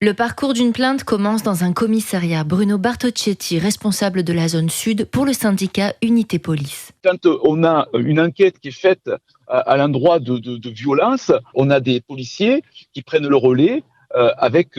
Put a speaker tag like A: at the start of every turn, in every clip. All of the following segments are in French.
A: Le parcours d'une plainte commence dans un commissariat. Bruno Bartocchetti, responsable de la zone sud pour le syndicat Unité Police.
B: Quand on a une enquête qui est faite à l'endroit de violences, on a des policiers qui prennent le relais avec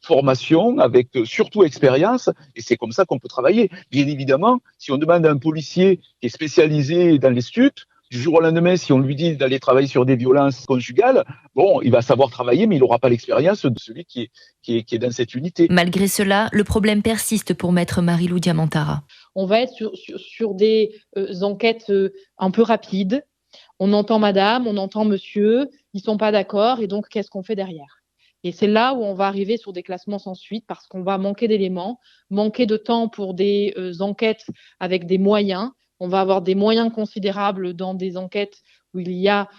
B: formation, avec surtout expérience, et c'est comme ça qu'on peut travailler. Bien évidemment, si on demande à un policier qui est spécialisé dans les stupes, du jour au lendemain, si on lui dit d'aller travailler sur des violences conjugales, bon, il va savoir travailler, mais il n'aura pas l'expérience de celui qui est dans cette unité.
A: Malgré cela, le problème persiste pour maître Marie-Lou Diamantara.
C: On va être sur des enquêtes un peu rapides. On entend madame, on entend monsieur, ils ne sont pas d'accord, et donc qu'est-ce qu'on fait derrière ? Et c'est là où on va arriver sur des classements sans suite parce qu'on va manquer d'éléments, manquer de temps pour des enquêtes avec des moyens. On va avoir des moyens considérables dans des enquêtes où il y a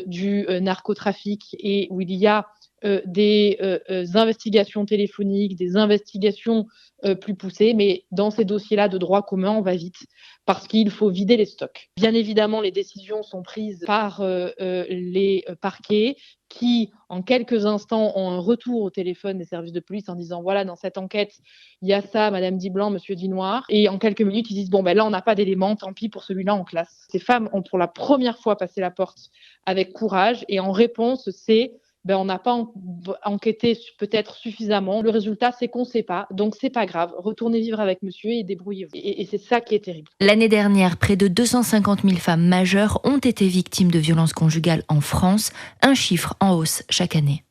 C: du narcotrafic et où il y a des investigations téléphoniques, des investigations plus poussées. Mais dans ces dossiers-là de droit commun, on va vite parce qu'il faut vider les stocks. Bien évidemment, les décisions sont prises par les parquets qui, en quelques instants, ont un retour au téléphone des services de police en disant voilà, dans cette enquête, il y a ça, madame dit blanc, monsieur dit noir. Et en quelques minutes, ils disent bon, ben là, on n'a pas d'éléments, tant pis pour celui-là, on classe. Ces femmes ont pour la première fois passé la porte avec courage et en réponse, c'est on n'a pas enquêté peut-être suffisamment. Le résultat, c'est qu'on ne sait pas, donc c'est pas grave. Retournez vivre avec monsieur et débrouillez-vous. Et c'est ça qui est terrible.
A: L'année dernière, près de 250 000 femmes majeures ont été victimes de violences conjugales en France, un chiffre en hausse chaque année.